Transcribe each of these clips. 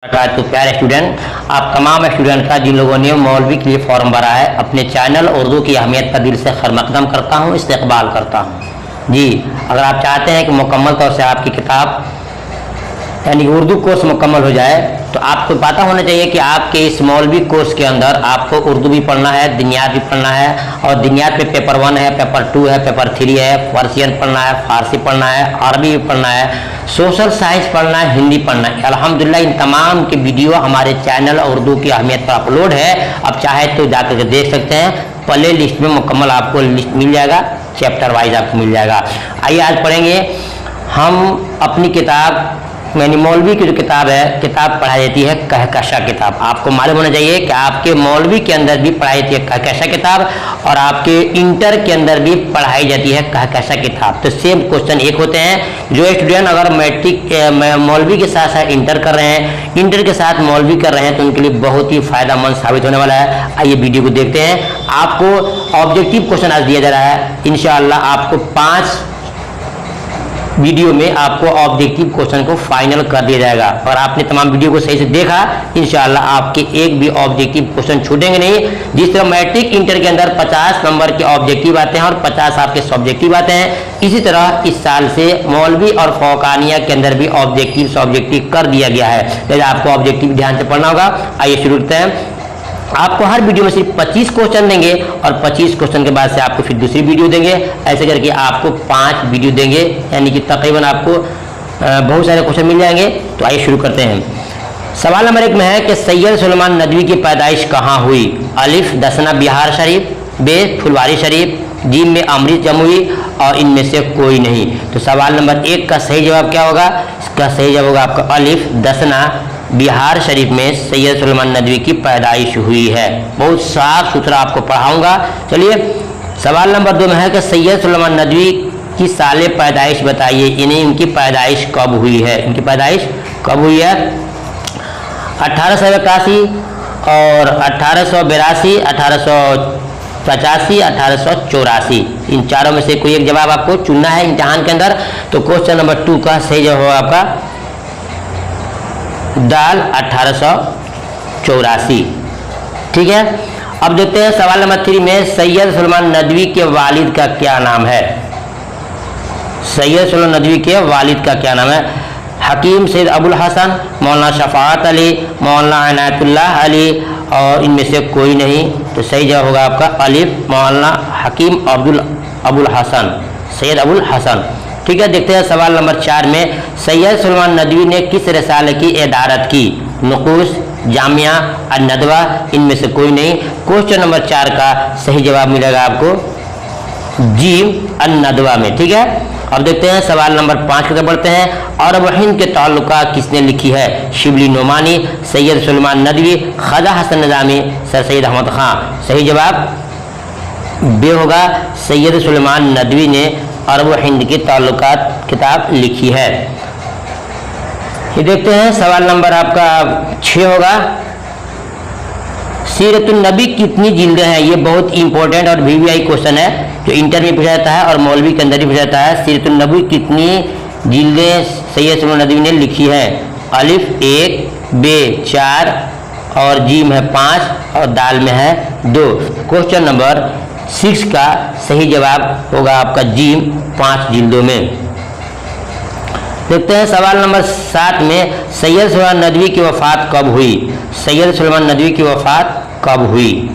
तो प्यारे स्टूडेंट, आप तमाम स्टूडेंट का जिन लोगों ने मौलवी के लिए फॉर्म भरा है, अपने चैनल उर्दू की अहमियत का दिल से खैर मकदम करता हूँ, इस्तकबाल करता हूँ। जी, अगर आप चाहते हैं कि मुकम्मल तौर से आपकी किताब यानी उर्दू कोर्स मुकम्मल हो जाए, तो आपको पता होना चाहिए कि आपके इस मौलवी कोर्स के अंदर आपको उर्दू भी पढ़ना है, दिनियात भी पढ़ना है। और दिनियात में पेपर 1 है, पेपर 2 है, पेपर 3 है, पर्शियन पढ़ना है, फारसी पढ़ना है, अरबी भी पढ़ना है, सोशल साइंस पढ़ना है, हिंदी पढ़ना है। अल्हम्दुलिल्लाह इन तमाम के वीडियो हमारे चैनल उर्दू की अहमियत पर अपलोड है। अब चाहे तो जाकर के देख सकते हैं, प्ले लिस्ट में मुकम्मल आपको लिस्ट मिल जाएगा, चैप्टर वाइज आपको मिल जाएगा। आइए आज पढ़ेंगे हम अपनी किताब यानी मौलवी की जो किताब है, किताब पढ़ाई जाती है कहकशा किताब। आपको मालूम होना चाहिए कि आपके मौलवी के अंदर भी पढ़ाई जाती है कहकशा किताब और आपके इंटर के अंदर भी पढ़ाई जाती है कहकशा किताब। तो सेम क्वेश्चन एक होते हैं। जो स्टूडेंट अगर मैट्रिक मौलवी के साथ साथ इंटर कर रहे हैं, इंटर के साथ मौलवी कर रहे हैं, तो उनके लिए बहुत ही फायदेमंद साबित होने वाला है। आइए वीडियो को देखते हैं। आपको ऑब्जेक्टिव क्वेश्चन आज दिया जा रहा है। इंशाअल्लाह आपको 5 वीडियो में आपको ऑब्जेक्टिव क्वेश्चन को फाइनल कर दिया जाएगा। और आपने तमाम वीडियो को सही से देखा, इंशाअल्लाह आपके एक भी ऑब्जेक्टिव क्वेश्चन छूटेंगे नहीं। जिस तरह मैट्रिक इंटर के अंदर 50 नंबर के ऑब्जेक्टिव आते हैं और 50 आपके सब्जेक्टिव आते हैं, इसी तरह इस साल से मौलवी और फौकानिया के अंदर भी ऑब्जेक्टिव कर दिया गया है। तो आपको ऑब्जेक्टिव ध्यान से पढ़ना होगा। आइए शुरू करते हैं। आपको हर वीडियो में सिर्फ 25 क्वेश्चन देंगे और 25 क्वेश्चन के बाद से आपको फिर दूसरी वीडियो देंगे। ऐसे करके आपको 5 वीडियो देंगे, यानी कि तकरीबन आपको बहुत सारे क्वेश्चन मिल जाएंगे। तो आइए शुरू करते हैं। सवाल नंबर 1 में है कि सैयद सुलेमान नदवी की पैदाइश कहाँ हुई? अलिफ दसना बिहार शरीफ, बे फुलवारी शरीफ, जीम में अमृत जमुई और इनमें से कोई नहीं। तो सवाल नंबर 1 का सही जवाब क्या होगा? इसका सही जवाब होगा आपका अलिफ दसना बिहार शरीफ में सैयद सुलेमान नदवी की पैदाइश हुई है। बहुत साफ सुथरा आपको पढ़ाऊंगा। चलिए सवाल नंबर 2 में है कि सैयद सुलेमान नदवी की साले पैदाइश बताइए, इन्हें इनकी पैदाइश कब हुई है? इनकी पैदाइश कब हुई है? 1881 और 1882, 1885, 1884। इन चारों में से कोई एक जवाब आपको चुनना है इम्तिहान के अंदर। तो क्वेश्चन नंबर 2 का सही जवाब होगा आपका दाल 1884। ठीक है, अब देखते हैं सवाल नंबर 3 में सैयद सुलेमान नदवी के वालिद का क्या नाम है? सैयद सुलेमान नदवी के वालिद का क्या नाम है? हकीम सैयद अबुल हसन, मौलाना शफाअत अली, मौलाना इनायतुल्लाह अली और इनमें से कोई नहीं। तो सही जवाब होगा आपका अलिफ मौलाना हकीम अबुल हसन, सैयद अबुल हसन। ठीक है, देखते हैं सवाल नंबर 4 में सैयद सुलेमान नदवी ने किस रिसाले की इदारत की? नुकूस, जामिया, अन-नदवा, इनमें से कोई नहीं। क्वेश्चन नंबर 4 का सही जवाब मिलेगा आपको जीम अन-नदवा में। ठीक है, अब देखते हैं सवाल नंबर 5 की तरफ बढ़ते हैं। अरब व हिंद के ताल्लुकात किसने लिखी है? शिबली नोमानी, सैयद सुलेमान नदवी, ख्वाजा हसन निज़ामी, सर सैयद अहमद खां। सही जवाब बे होगा, सैयद सुलेमान नदवी ने अरब व हिंद के ताल्लुकात किताब लिखी है। ये देखते हैं सवाल नंबर आपका 6 होगा। सीरतुन नबी कितनी जिल्दें हैं? ये बहुत इंपॉर्टेंट और VVI क्वेश्चन है, जो इंटर में पूछा जाता है और मौलवी के अंदर भी पूछा जाता है। सीरतुन नबी कितनी जिल्दें सैयद सुलेमान नदवी ने लिखी है? अलिफ 1, बे 4 और जीम है 5 और दाल में है 2। क्वेश्चन नंबर 6 का सही जवाब होगा आपका जीम 5 जिल्दों में। देखते हैं सवाल नंबर 7 में सैयद सुलेमान नदवी की वफ़ात कब हुई? सैयद सुलेमान नदवी की वफ़ात कब हुई?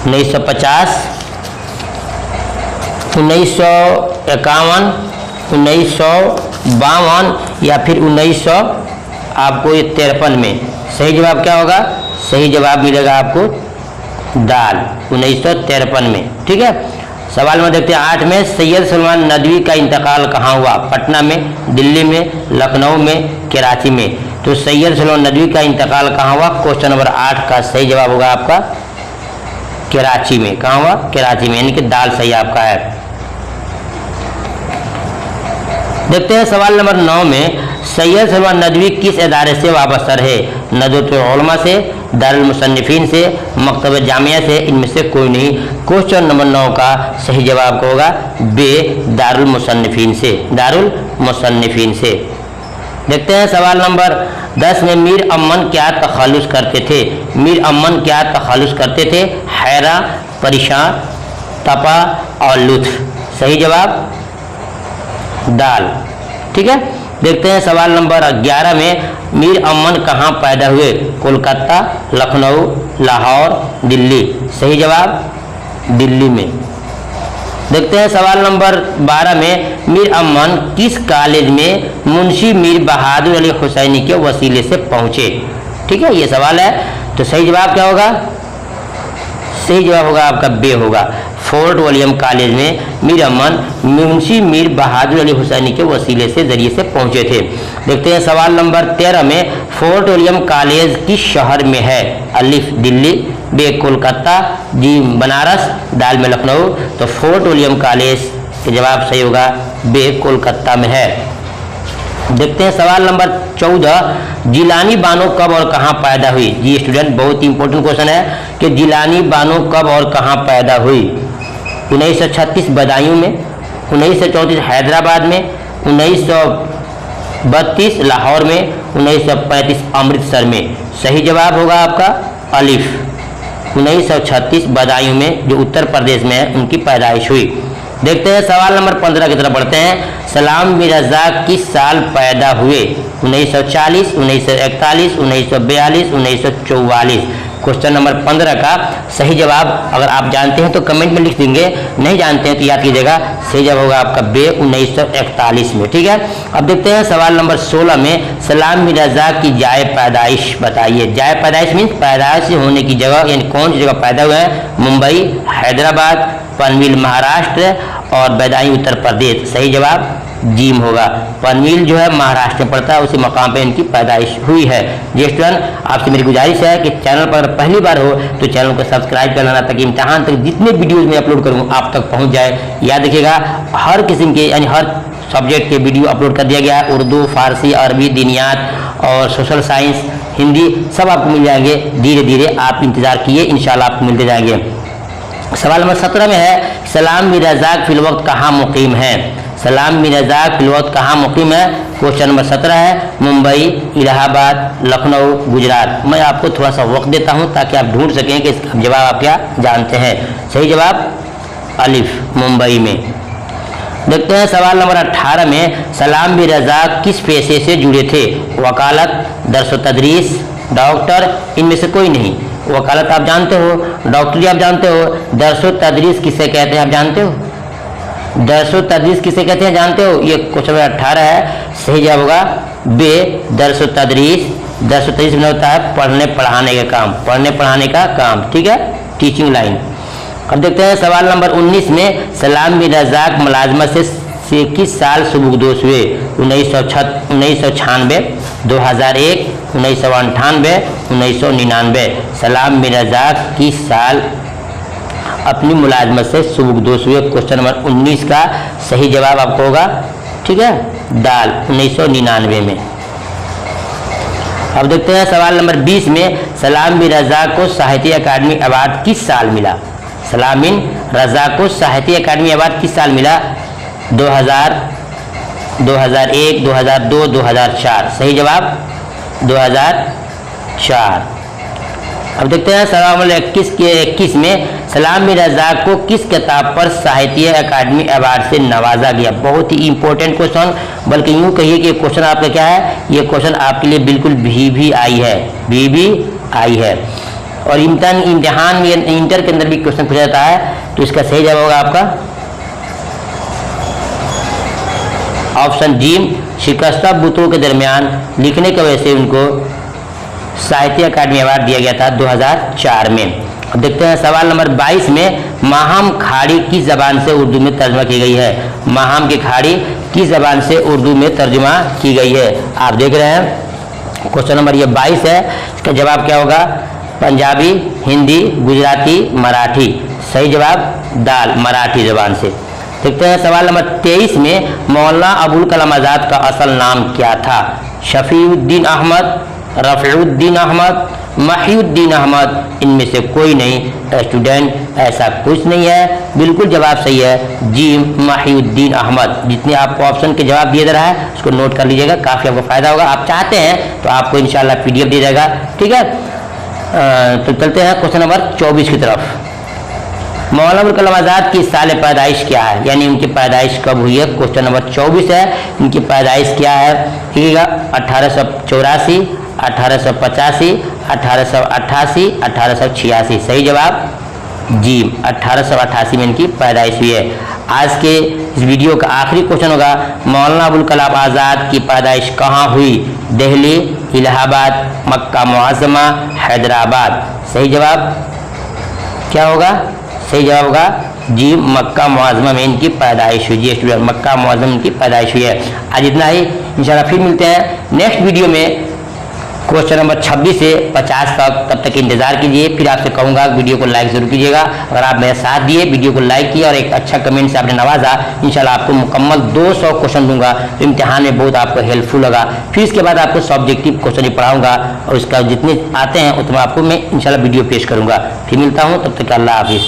1950, 1951, 1952 या फिर 1953 में। सही जवाब क्या होगा? सही जवाब मिलेगा आपको दाल 1953 में। ठीक है, सवाल में देखते हैं 8 में सैयद सुलेमान नदवी का इंतकाल कहाँ हुआ? पटना में, दिल्ली में, लखनऊ में, कराची में। तो सैयद सुलेमान नदवी का इंतकाल कहाँ हुआ? क्वेश्चन नंबर 8 का सही जवाब होगा आपका कराची में। कहाँ हुआ? कराची में, यानी कि दाल सही आपका है। देखते हैं सवाल नंबर 9 में सैयद सुलेमान नदवी किस इदारे से वाबस्ता रहे? नदवतुल उलमा से, दारुल मुसन्निफीन से, मकतब जामिया से, इनमें से कोई नहीं। क्वेश्चन नंबर 9 का सही जवाब होगा बे दारुल मुसन्निफीन से, दारुल मुसन्निफीन से। देखते हैं सवाल नंबर 10 में मीर अमन क्या तखल्लुस करते थे। मीर अमन क्या तखल्लुस करते थे? हैरा, परेशान, तपा और लुत्फ। सही जवाब दाल। ठीक है। देखते हैं सवाल नंबर 11 में मीर अमन कहाँ पैदा हुए? कोलकाता, लखनऊ, लाहौर, दिल्ली। सही जवाब दिल्ली में। देखते हैं सवाल नंबर 12 में मीर अमन किस कॉलेज में मुंशी मीर बहादुर अली हुसैनी के वसीले से पहुंचे? ठीक है, ये सवाल है। तो सही जवाब क्या होगा? सही जवाब होगा आपका बे होगा। फोर्ट विलियम कॉलेज में मीर अमन मुंशी मीर बहादुर अली हुसैनी के वसीले से जरिए से पहुंचे थे। देखते हैं सवाल नंबर 13 में फोर्ट विलियम कॉलेज किस शहर में है? अलिफ दिल्ली, बे कोलकाता, जी बनारस, दाल में लखनऊ। तो फोर्ट विलियम कॉलेज का जवाब सही होगा बे कोलकाता में है। देखते हैं सवाल नंबर 14, जिलानी बानो कब और कहां पैदा हुई? जी स्टूडेंट, बहुत इंपॉर्टेंट क्वेश्चन है कि जिलानी बानो कब और कहां पैदा हुई? 1936 बदायूं में, 1934 हैदराबाद में, 1932 लाहौर में, 1935 अमृतसर में। सही जवाब होगा आपका अलिफ। 1936 बदायूं में, जो उत्तर प्रदेश में है, उनकी पैदाइश हुई। देखते हैं सवाल नंबर 15 की तरफ बढ़ते हैं। सलाम मिर्जा किस साल पैदा हुए? 1940, 1941, 1942, 1944। क्वेश्चन नंबर 15 का सही जवाब अगर आप जानते हैं तो कमेंट में लिख देंगे, नहीं जानते हैं तो याद कीजिएगा, सही जवाब होगा आपका बे 1941 में। ठीक है। अब देखते हैं सवाल नंबर 16 में सलाम मिर्जा की जाए पैदाइश बताइए। जाए पैदाइश मीन्स पैदाइश होने की जगह, यानी कौन सी जगह पैदा हुए हैं? मुंबई, हैदराबाद, पनवेल महाराष्ट्र और बदायूं उत्तर प्रदेश। सही जवाब जीम होगा। पनवेल जो है महाराष्ट्र में पड़ता है, उसी मकाम पे इनकी पैदाइश हुई है। जी स्टूडेंट, आपसे मेरी गुजारिश है कि चैनल पर अगर पहली बार हो तो चैनल को सब्सक्राइब कर लेना, ताकि इम्तहान तक जितने वीडियोज में अपलोड करूँ आप तक पहुँच जाए। याद रखिएगा, हर किस्म के यानी हर सब्जेक्ट के वीडियो अपलोड कर दिया गया है। उर्दू, फारसी, अरबी, दीनियात और सोशल साइंस, हिंदी सब आपको मिल जाएंगे। धीरे धीरे आप इंतजार कीजिए, इंशाल्लाह आपको मिलते जाएंगे। सवाल नंबर 17 में है सलाम मिर्जा फिलवक्त कहाँ मुकीम है? सलाम मिर्जा फिलवक्त कहाँ मुकीम है? क्वेश्चन नंबर 17 है मुंबई, इलाहाबाद, लखनऊ, गुजरात। मैं आपको थोड़ा सा वक्त देता हूं ताकि आप ढूंढ सकें कि इसका जवाब आप क्या जानते हैं। सही जवाब अलिफ, मुंबई में। देखते हैं सवाल नंबर 18 में सलाम मिर्जा किस पेशे से जुड़े थे? वकालत, दर्स व तदरीस, डॉक्टर, इनमें से कोई नहीं। वकालत आप जानते हो, डॉक्टरी आप जानते हो, दर्स व तदरीस किसे कहते हैं आप जानते हो? दर्स व तदरीस किसे कहते हैं जानते हो? ये क्वेश्चन नंबर 18 है। सही जवाब होगा बे दर्स व तदरीस। दर्स व तदरीस में होता है पढ़ने पढ़ाने का काम, पढ़ने पढ़ाने का काम। ठीक है, टीचिंग लाइन। अब देखते हैं सवाल नंबर 19 में सलाम मिर्जा मुलाजमत से किस साल सुबुकदोश हुए? 1996, 2001, 1998, 1999। सलाम मिर्जा किस साल अपनी मुलाजमत से सुबुकदोश हुए? क्वेश्चन नंबर 19 का सही जवाब आपको होगा, ठीक है, दाल, 1999 में। अब देखते हैं सवाल नंबर 20 में सलाम मिर्जा को साहित्य अकादमी अवार्ड किस साल मिला? सलाम रजा को साहित्य अकादमी अवार्ड किस साल मिला? 2000, 2001, 2002, 2004। सही जवाब 2004। अब देखते हैं सवाल नंबर 21 में सलाम मिर्जा को किस किताब पर साहित्य अकादमी अवार्ड से नवाजा गया? बहुत ही इंपॉर्टेंट क्वेश्चन, बल्कि यूँ कहिए कि क्वेश्चन आपका क्या है, ये क्वेश्चन आपके लिए बिल्कुल भी आई है, भी आई है। और इम्तिहान में इंटर के अंदर भी क्वेश्चन पूछा जाता है, तो इसका सही जवाब होगा आपका ऑप्शन जीम। शिकस्ता बुतों के दरमियान लिखने की वजह से उनको साहित्य अकादमी अवार्ड दिया गया था 2004 में। अब देखते हैं सवाल नंबर 22 में माहम खाड़ी किस जबान से उर्दू में तर्जुमा की गई है? माहम की खाड़ी किस जबान से उर्दू में तर्जुमा की गई है? आप देख रहे हैं क्वेश्चन नंबर ये 22 है। इसका जवाब क्या होगा? पंजाबी, हिंदी, गुजराती, मराठी। सही जवाब दाल, मराठी जबान से। देखते हैं सवाल नंबर 23 में मौलाना अबुल कलाम आज़ाद का असल नाम क्या था? शफीउद्दीन अहमद, रफ़ीउद्दीन अहमद, महीउद्दीन अहमद, इनमें से कोई नहीं स्टूडेंट, ऐसा कुछ नहीं है। बिल्कुल जवाब सही है जी, महीउद्दीन अहमद। जितने आपको ऑप्शन के जवाब दिया जा रहा है उसको नोट कर लीजिएगा, काफ़ी आपको फायदा होगा। आप चाहते हैं तो आपको इंशाल्लाह PDF दिया जाएगा, ठीक है। तो चलते हैं क्वेश्चन नंबर 24 की तरफ। मौलाना अबुल कलाम आज़ाद की साल पैदाइश क्या है, यानी उनकी पैदाइश कब हुई है। क्वेश्चन नंबर 24 है, इनकी पैदाइश क्या है, ठीक है। 1884, 1885, 1888, 1886। सही जवाब जी, 1888 में इनकी पैदाइश हुई है। आज के इस वीडियो का आखिरी क्वेश्चन होगा, मौलाना अबुल कलाम आज़ाद की पैदाइश कहाँ हुई। दिल्ली, इलाहाबाद, मक्का मुअज़्ज़मा, हैदराबाद। सही जवाब क्या होगा, सही जवाब होगा जी, मक्का मुअज़्ज़मा में इनकी पैदाइश हुई। जी स्टूडेंट, मक्का मुअज़्ज़मा में इनकी पैदाइश हुई है। आज इतना ही, इंशाल्लाह फिर मिलते हैं नेक्स्ट वीडियो में क्वेश्चन नंबर 26 से 50 तक। तब तक इंतजार कीजिए। फिर आपसे कहूँगा वीडियो को लाइक जरूर कीजिएगा। अगर आप मेरे साथ दिए, वीडियो को लाइक किया और एक अच्छा कमेंट से आपने नवाजा, इंशाल्लाह आपको मुकम्मल 200 क्वेश्चन दूंगा। तो इम्तिहान में बहुत आपको हेल्पफुल होगा। फिर इसके बाद आपको सब्जेक्टिव क्वेश्चन ही पढ़ाऊंगा और उसका जितने आते हैं उतना आपको मैं इंशाल्लाह वीडियो पेश करूँगा। फिर मिलता हूँ, तब तक अल्लाह हाफिज़।